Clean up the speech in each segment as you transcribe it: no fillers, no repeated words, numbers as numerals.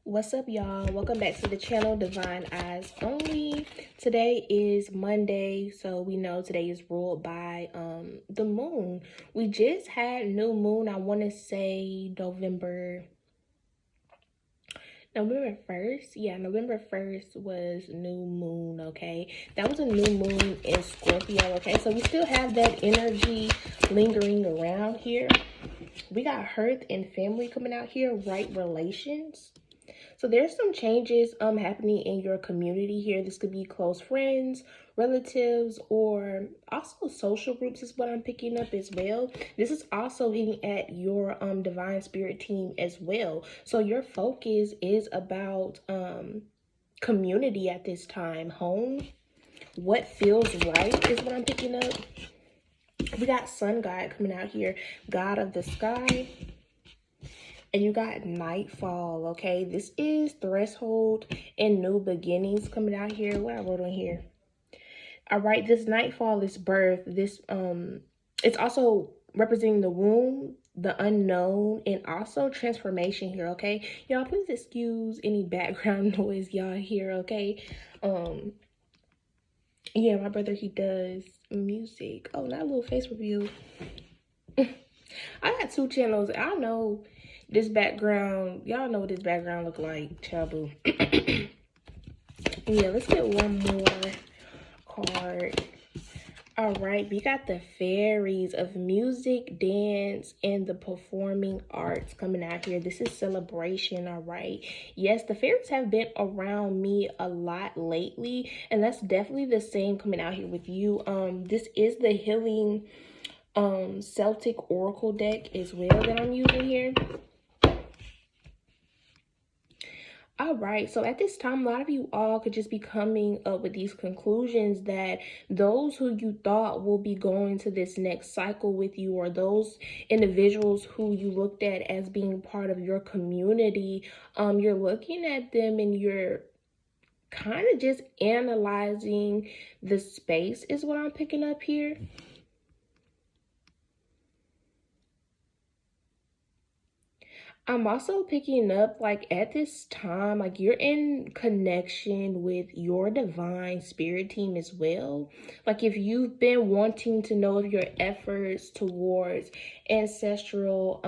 What's up, y'all? Welcome back to the channel, Divine Eyes Only. Today is Monday, so we know today is ruled by the moon. We just had new moon. I want to say November 1st. Yeah, November 1st was new moon, okay? That was a new moon in Scorpio, okay? So we still have that energy lingering around here. We got hearth and family coming out here, right relations. So there's some changes happening in your community here. This could be close friends, relatives, or also social groups is what I'm picking up as well. This is also hitting at your divine spirit team as well. So your focus is about community at this time, home, what feels right is what I'm picking up. We got sun god coming out here, god of the sky. And you got nightfall, okay? This is threshold and new beginnings coming out here. What I wrote on here. All right, this nightfall is birth. This it's also representing the womb, the unknown, and also transformation here, okay? Y'all, please excuse any background noise y'all hear, okay? Yeah, my brother, he does music. Oh, not a little face review. I got two channels. I know this background. Y'all know what this background look like. Chabu. Yeah, let's get one more card. All right, we got the fairies of music, dance, and the performing arts coming out here. This is celebration, all right? Yes, the fairies have been around me a lot lately, and that's definitely the same coming out here with you. This is the healing Celtic Oracle deck as well that I'm using here. All right, so at this time, a lot of you all could just be coming up with these conclusions that those who you thought will be going to this next cycle with you, or those individuals who you looked at as being part of your community, you're looking at them and you're kind of just analyzing the space is what I'm picking up here. I'm also picking up, like, at this time, like, you're in connection with your divine spirit team as well. Like, if you've been wanting to know if your efforts towards ancestral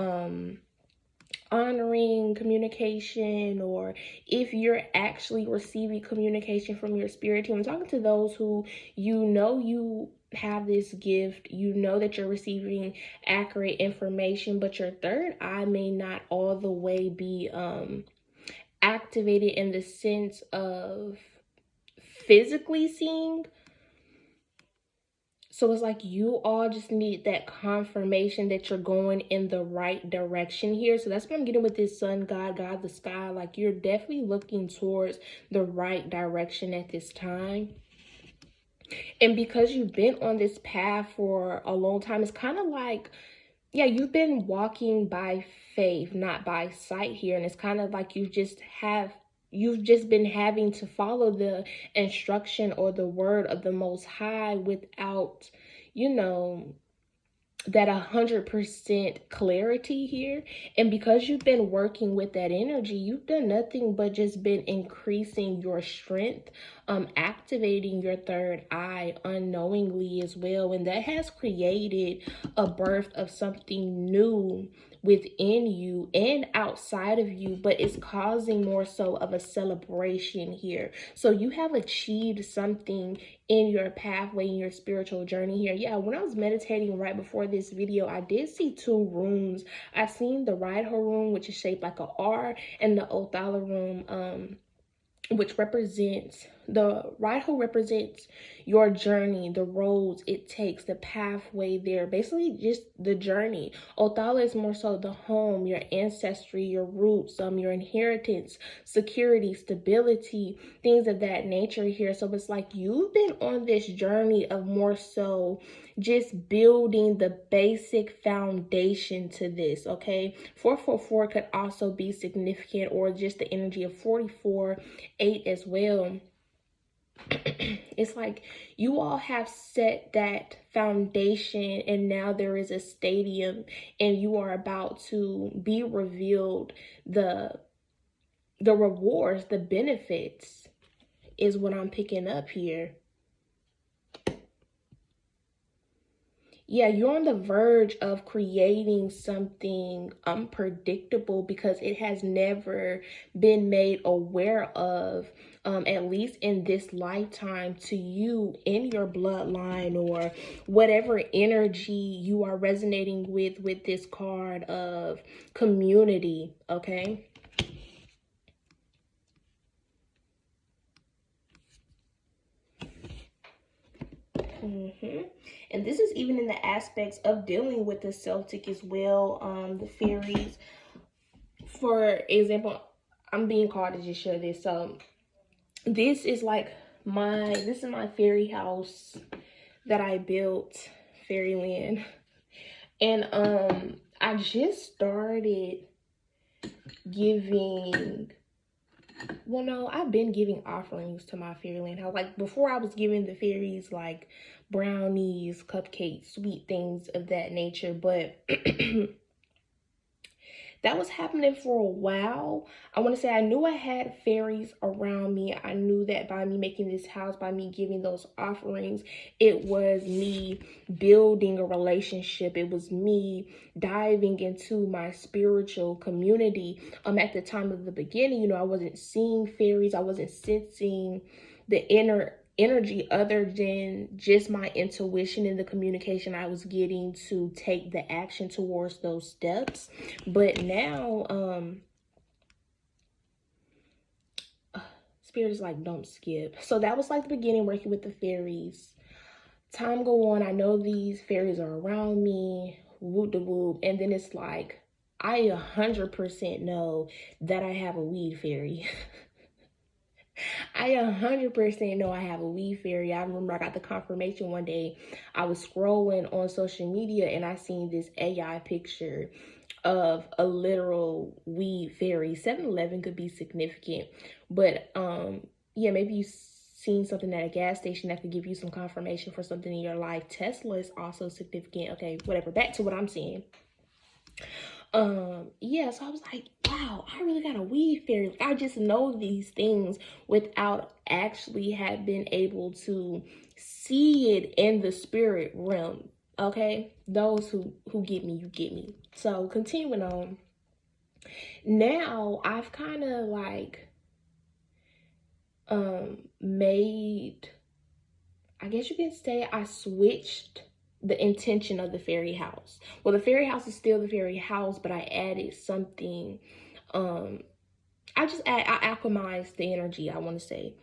honoring communication, or if you're actually receiving communication from your spirit team, I'm talking to those who you have this gift, you know that you're receiving accurate information, but your third eye may not all the way be activated in the sense of physically seeing. So it's like you all just need that confirmation that you're going in the right direction here. So that's what I'm getting with this sun god, god of the sky. Like, you're definitely looking towards the right direction at this time. And because you've been on this path for a long time, it's kind of like, yeah, you've been walking by faith, not by sight here. And it's kind of like you've just been having to follow the instruction or the word of the Most High without, that 100% clarity here. And because you've been working with that energy, you've done nothing but just been increasing your strength, activating your third eye unknowingly as well. And that has created a birth of something new within you and outside of you, but it's causing more so of a celebration here. So you have achieved something in your pathway, in your spiritual journey here. Yeah, when I was meditating right before this video, I did see two rooms. I seen the Raiho room, which is shaped like a R, and the Othala room, which represents, the Raiho represents your journey, the roads it takes, the pathway there, basically just the journey. Othala is more so the home, your ancestry, your roots, your inheritance, security, stability, things of that nature here. So it's like you've been on this journey of more so just building the basic foundation to this, okay? 444 could also be significant, or just the energy of 44, 8 as well. It's like you all have set that foundation, and now there is a stadium, and you are about to be revealed the the rewards, the benefits is what I'm picking up here. Yeah, you're on the verge of creating something unpredictable because it has never been made aware of, at least in this lifetime, to you in your bloodline or whatever energy you are resonating with this card of community, okay? And this is even in the aspects of dealing with the Celtic as well, the fairies. For example, I'm being called to just share this. So this is like this is my fairy house that I built, fairyland. And I just started giving, well, no, I've been giving offerings to my fairyland house. Like before, I was giving the fairies like brownies, cupcakes, sweet things of that nature. But that was happening for a while. I want to say I knew I had fairies around me. I knew that by me making this house, by me giving those offerings, it was me building a relationship. It was me diving into my spiritual community. At the time of the beginning, I wasn't seeing fairies. I wasn't sensing the inner energy other than just my intuition and the communication I was getting to take the action towards those steps. But now spirit is like, don't skip. So that was like the beginning, working with the fairies. Time go on, I know these fairies are around me, whoop de whoop, and then it's like I 100% know that I have a weed fairy. I 100% know I have a weed fairy. I remember I got the confirmation one day. I was scrolling on social media and I seen this AI picture of a literal weed fairy. 7-Eleven could be significant, but yeah, maybe you seen something at a gas station that could give you some confirmation for something in your life. Tesla is also significant. Okay, whatever. Back to what I'm seeing. Yeah, so I was like, wow, I really got a weed fairy. Like, I just know these things without actually have been able to see it in the spirit realm. Okay, those who get me, you get me. So continuing on, now I've kind of like made, I guess you can say, I switched the intention of the fairy house. Well, the fairy house is still the fairy house, but I added something. I alchemized the energy, I want to say.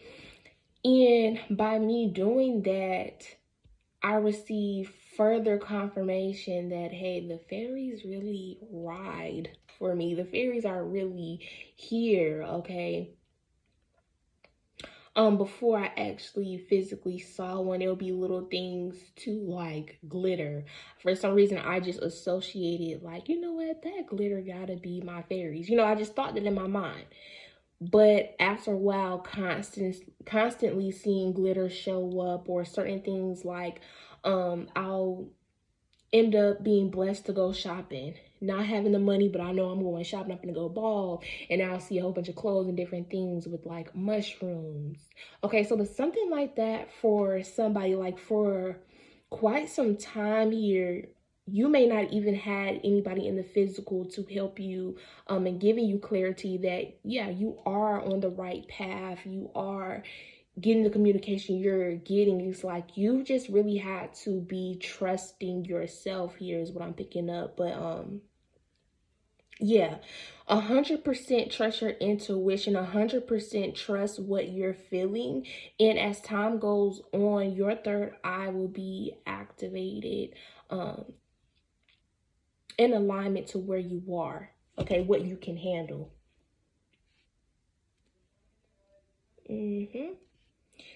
And by me doing that, I received further confirmation that, hey, the fairies really ride for me. The fairies are really here, okay? Before I actually physically saw one, it'll be little things to like glitter. For some reason, I just associated like, you know what, that glitter gotta be my fairies. I just thought that in my mind. But after a while, constantly seeing glitter show up, or certain things like I'll end up being blessed to go shopping, not having the money, but I know I'm going shopping, I'm gonna go ball, and I'll see a whole bunch of clothes and different things with like mushrooms. Okay, so there's something like that for somebody. Like for quite some time here, you may not even had anybody in the physical to help you and giving you clarity that, yeah, you are on the right path, you are getting the communication you're getting. It's like you just really had to be trusting yourself here is what I'm picking up. But yeah, 100% trust your intuition, 100% trust what you're feeling, and as time goes on, your third eye will be activated in alignment to where you are, okay, what you can handle.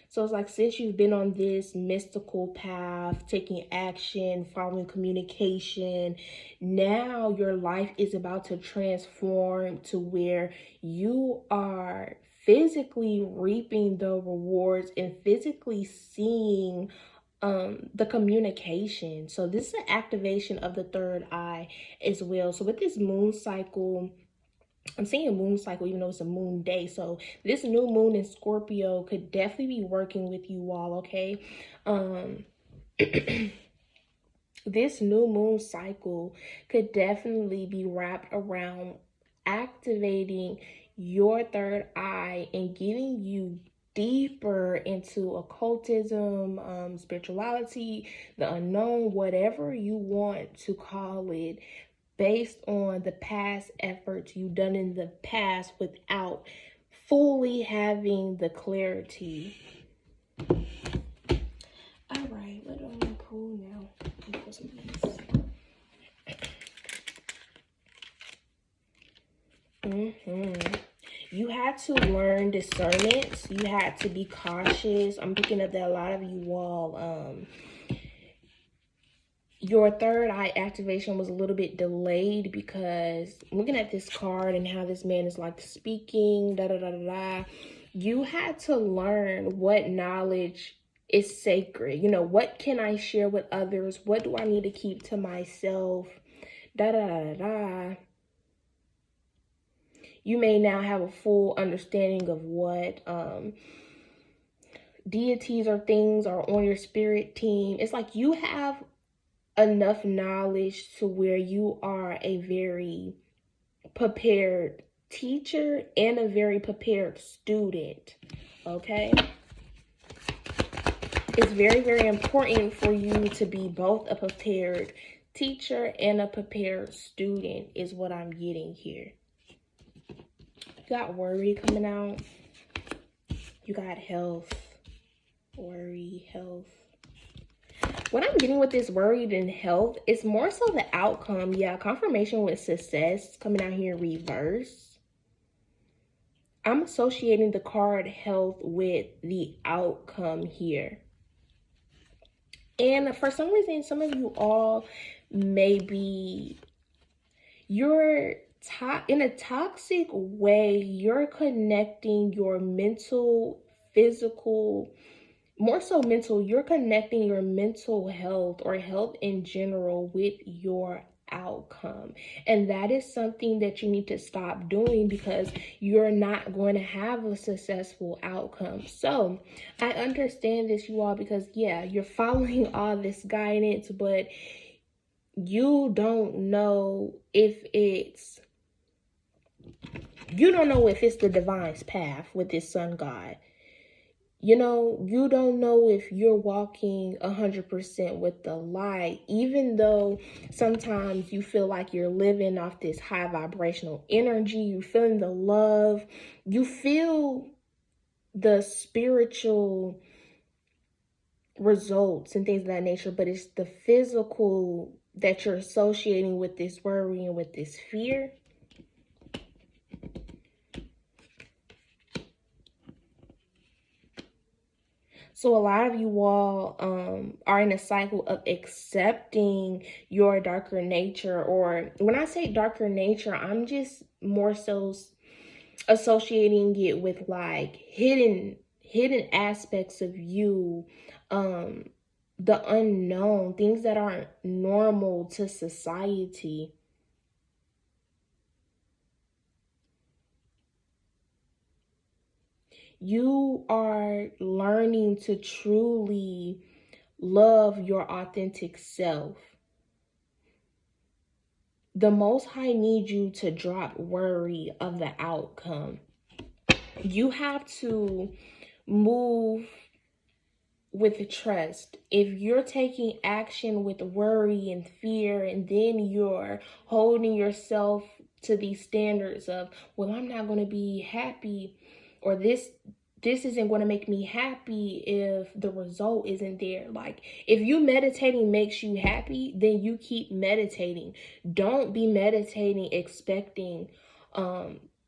So it's like, since you've been on this mystical path, taking action, following communication, now your life is about to transform to where you are physically reaping the rewards and physically seeing the communication. So this is an activation of the third eye as well. So with this moon cycle, I'm seeing moon cycle, even though it's a moon day. So this new moon in Scorpio could definitely be working with you all, okay? Um, this new moon cycle could definitely be wrapped around activating your third eye and getting you deeper into occultism, spirituality, the unknown, whatever you want to call it, based on the past efforts you've done in the past without fully having the clarity. All right, what do I want to pull now? Pull some of these. You had to learn discernment. You had to be cautious. I'm picking up that a lot of you all, your third eye activation was a little bit delayed because looking at this card and how this man is like speaking, da da da da da, you had to learn what knowledge is sacred. You know, what can I share with others? What do I need to keep to myself? Da da da da da. You may now have a full understanding of what deities or things are on your spirit team. It's like you have enough knowledge to where you are a very prepared teacher and a very prepared student, okay? It's very, very important for you to be both a prepared teacher and a prepared student is what I'm getting here. You got worry coming out. You got health, worry, health. What I'm getting with this worried and health is more so the outcome. Yeah, confirmation with success coming out here in reverse. I'm associating the card health with the outcome here. And for some reason, some of you all may be, you're in a toxic way, you're connecting your mental, physical, more so mental, you're connecting your mental health or health in general with your outcome. And that is something that you need to stop doing because you're not going to have a successful outcome. So I understand this, you all, because yeah, you're following all this guidance, but you don't know if it's the divine's path with this sun god. You know, you don't know if you're walking 100% with the light, even though sometimes you feel like you're living off this high vibrational energy, you're feeling the love, you feel the spiritual results and things of that nature, but it's the physical that you're associating with this worry and with this fear. So a lot of you all are in a cycle of accepting your darker nature, or when I say darker nature, I'm just more so associating it with like hidden aspects of you, the unknown, things that aren't normal to society. You are learning to truly love your authentic self. The Most High needs you to drop worry of the outcome. You have to move with trust. If you're taking action with worry and fear, and then you're holding yourself to these standards of, well, I'm not going to be happy, or this isn't going to make me happy if the result isn't there. Like, if you meditating makes you happy, then you keep meditating. Don't be meditating expecting,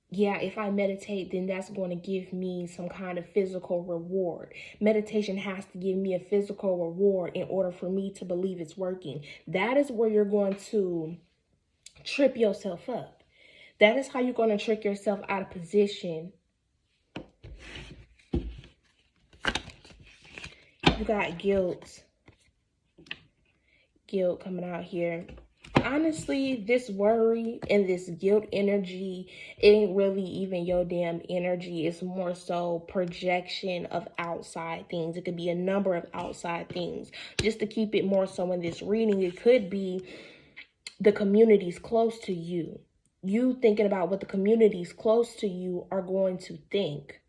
yeah, if I meditate, then that's going to give me some kind of physical reward. Meditation has to give me a physical reward in order for me to believe it's working. That is where you're going to trip yourself up. That is how you're going to trick yourself out of position. You got guilt. Guilt coming out here. Honestly, this worry and this guilt energy, it ain't really even your damn energy. It's more so projection of outside things. It could be a number of outside things. Just to keep it more so in this reading, it could be the communities close to you. You thinking about what the communities close to you are going to think.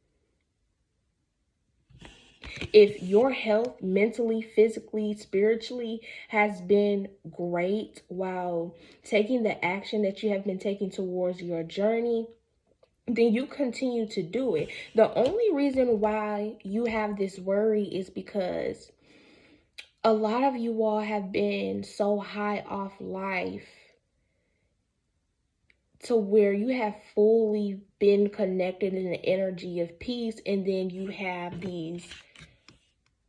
If your health mentally, physically, spiritually has been great while taking the action that you have been taking towards your journey, then you continue to do it. The only reason why you have this worry is because a lot of you all have been so high off life to where you have fully been connected in the energy of peace, and then you have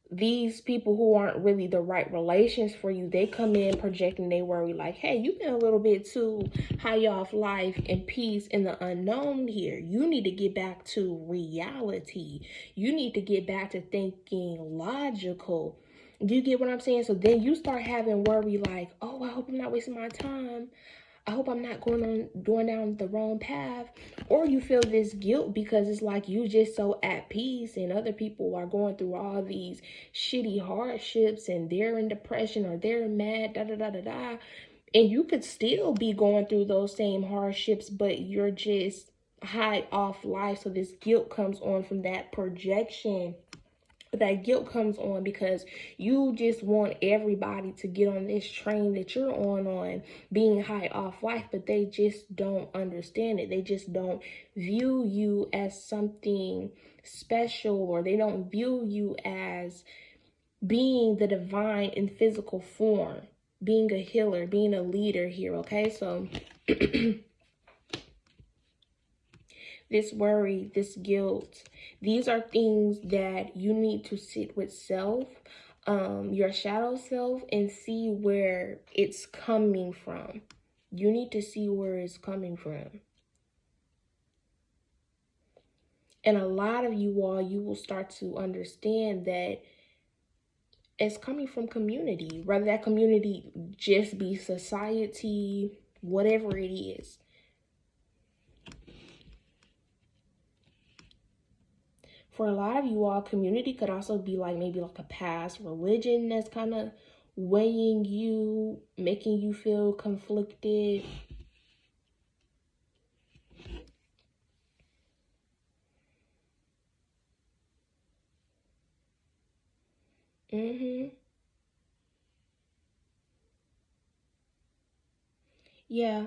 these people who aren't really the right relations for you. They come in projecting they worry like, hey, you've been a little bit too high off life and peace in the unknown here. You need to get back to reality. You need to get back to thinking logical. Do you get what I'm saying? So then you start having worry like, oh, I hope I'm not wasting my time. I hope I'm not going down the wrong path. Or you feel this guilt because it's like you just so at peace and other people are going through all these shitty hardships and they're in depression or they're mad, da da da da da. And you could still be going through those same hardships, but you're just high off life. So this guilt comes on from that projection. That guilt comes on because you just want everybody to get on this train that you're on being high off life, but they just don't understand it. They just don't view you as something special, or they don't view you as being the divine in physical form, being a healer, being a leader here. Okay, so this worry, this guilt, these are things that you need to sit with self, your shadow self, and see where it's coming from. You need to see where it's coming from. And a lot of you all, you will start to understand that it's coming from community, whether that community just be society, whatever it is. For a lot of you all, community could also be like maybe like a past religion that's kind of weighing you, making you feel conflicted. Mm-hmm. Yeah.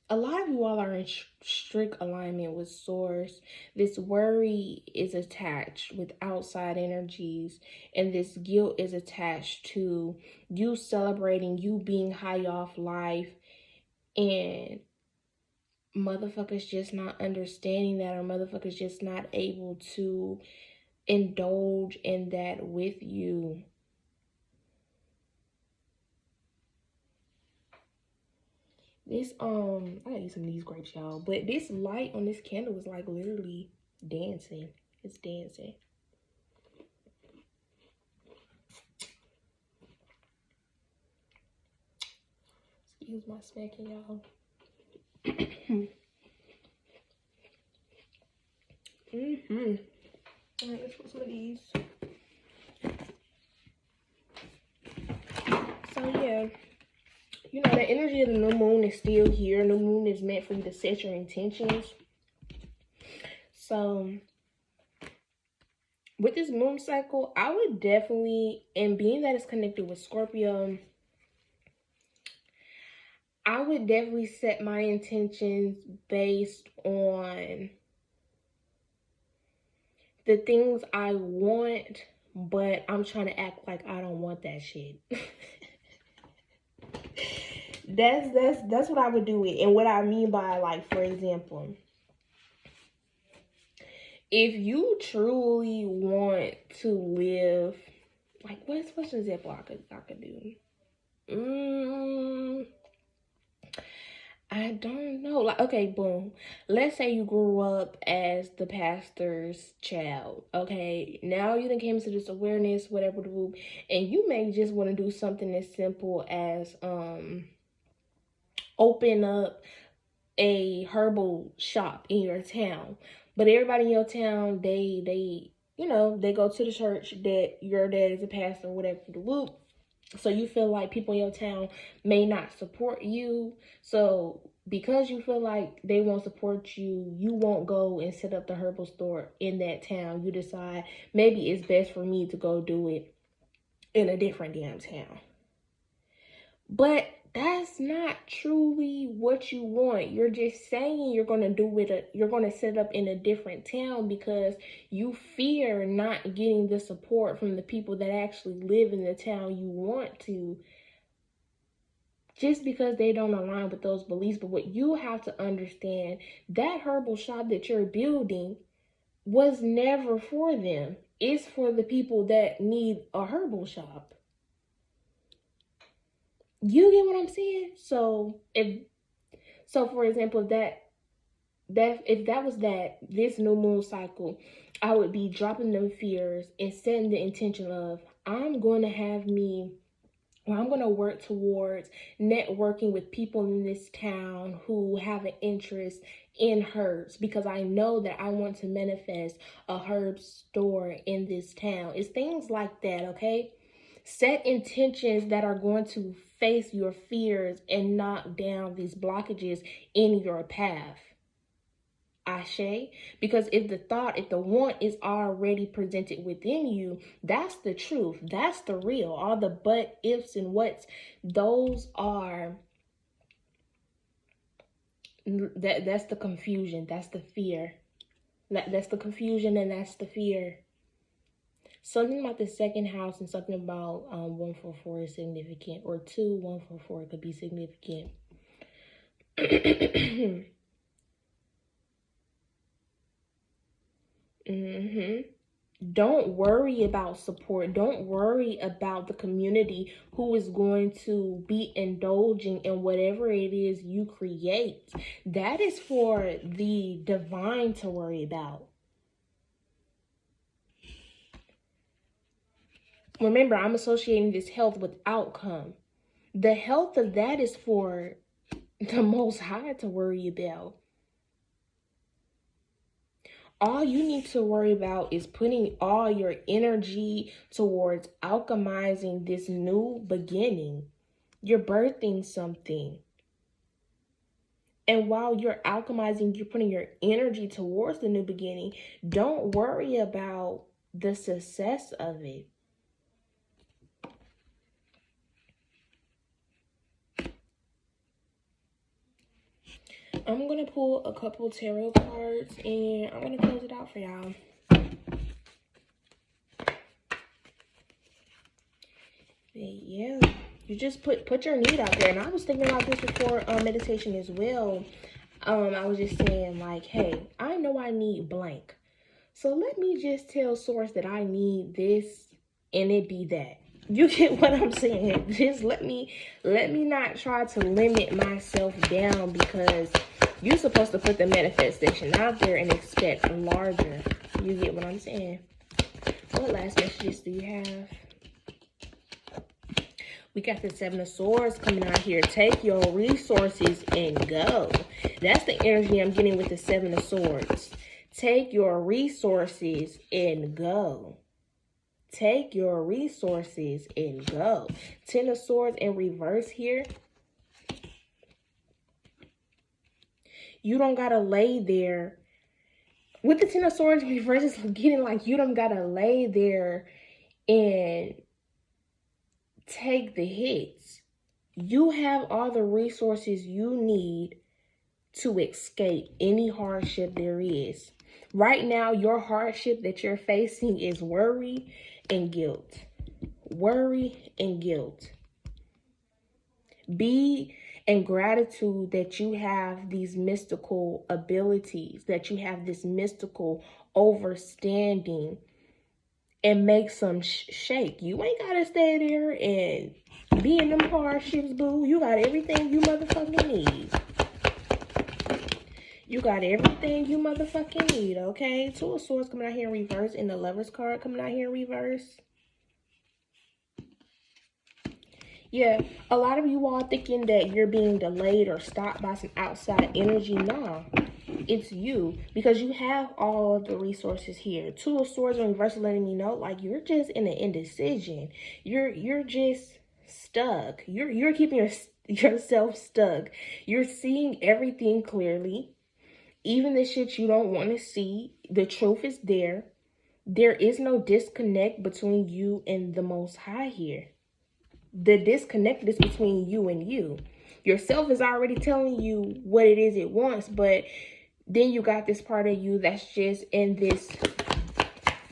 A lot of you all are in strict alignment with source. This worry is attached with outside energies, and this guilt is attached to you celebrating you being high off life, and motherfuckers just not understanding that, or motherfuckers just not able to indulge in that with you. This I gotta eat some of these grapes, y'all. But this light on this candle is like literally dancing. It's dancing. Excuse my smacking, y'all. Mm-hmm. Alright, let's put some of these. So yeah, you know the energy of the new moon is still here. New moon is meant for you to set your intentions. So with this moon cycle, I would definitely, and being that it's connected with Scorpio, I would definitely set my intentions based on the things I want, but I'm trying to act like I don't want that shit. that's what I would do it. And what I mean by, like, for example, if you truly want to live, like, what's an example I could do? I don't know. Like, okay, boom. Let's say you grew up as the pastor's child. Okay, now you done came to this awareness, whatever the group, and you may just want to do something as simple as open up a herbal shop in your town. But everybody in your town, they they go to the church that your dad is a pastor or whatever the whoop. So you feel like people in your town may not support you. So because you feel like they won't support you, you won't go and set up the herbal store in that town. You decide maybe it's best for me to go do it in a different damn town. But that's not truly what you want. You're just saying you're going to do it. You're going to set up in a different town because you fear not getting the support from the people that actually live in the town you want to, just because they don't align with those beliefs. But what you have to understand, that herbal shop that you're building was never for them. It's for the people that need a herbal shop. You get what I'm saying? So for example, if that was this new moon cycle, I would be dropping them fears and setting the intention of I'm going to work towards networking with people in this town who have an interest in herbs, because I know that I want to manifest a herb store in this town. It's things like that, okay? Set intentions that are going to face your fears and knock down these blockages in your path. Ashe. Because if the want is already presented within you, that's the truth. That's the real. All the but, ifs, and whats, those are that's the confusion. That's the fear. That's the confusion, and that's the fear. Something about the second house and something about 144 is significant, or 2144 could be significant. Don't worry about support. Don't worry about the community who is going to be indulging in whatever it is you create. That is for the divine to worry about. Remember, I'm associating this health with outcome. The health of that is for the Most High to worry about. All you need to worry about is putting all your energy towards alchemizing this new beginning. You're birthing something. And while you're alchemizing, you're putting your energy towards the new beginning. Don't worry about the success of it. I'm going to pull a couple tarot cards and I'm going to close it out for y'all. Yeah, you just put your need out there. And I was thinking about this before meditation as well. I was just saying, like, hey, I know I need blank. So let me just tell source that I need this and it be that. You get what I'm saying? Just let me not try to limit myself down, because you're supposed to put the manifestation out there and expect larger. You get what I'm saying? What last messages do you have? We got the Seven of Swords coming out here. Take your resources and go. That's the energy I'm getting with the Seven of Swords. Take your resources and go. Take your resources and go. Ten of Swords in reverse here. You don't got to lay there. With the Ten of Swords in reverse, it's getting like you don't got to lay there and take the hits. You have all the resources you need to escape any hardship there is. Right now, your hardship that you're facing is worry and guilt. Worry and guilt. Be in gratitude that you have these mystical abilities, that you have this mystical overstanding, and make some shake. You ain't gotta stay there and be in them hardships, boo. You got everything you motherfucking need. You got everything you motherfucking need, okay? Two of Swords coming out here in reverse, and the Lover's card coming out here in reverse. Yeah, a lot of you all thinking that you're being delayed or stopped by some outside energy. No, it's you, because you have all of the resources here. Two of Swords in reverse, letting me know like you're just in an indecision. You're just stuck. You're keeping yourself stuck. You're seeing everything clearly, even the shit you don't want to see. The truth is there. There is no disconnect between you and the Most High here. The disconnect is between you and you. Yourself is already telling you what it is it wants, but then you got this part of you that's just in this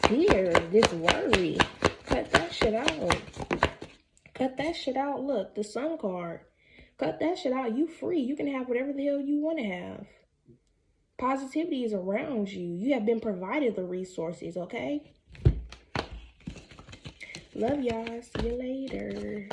fear, this worry. Cut that shit out. Cut that shit out. Look, the Sun card. Cut that shit out. You free. You can have whatever the hell you want to have. Positivity is around you. You have been provided the resources, okay? Love y'all. See you later.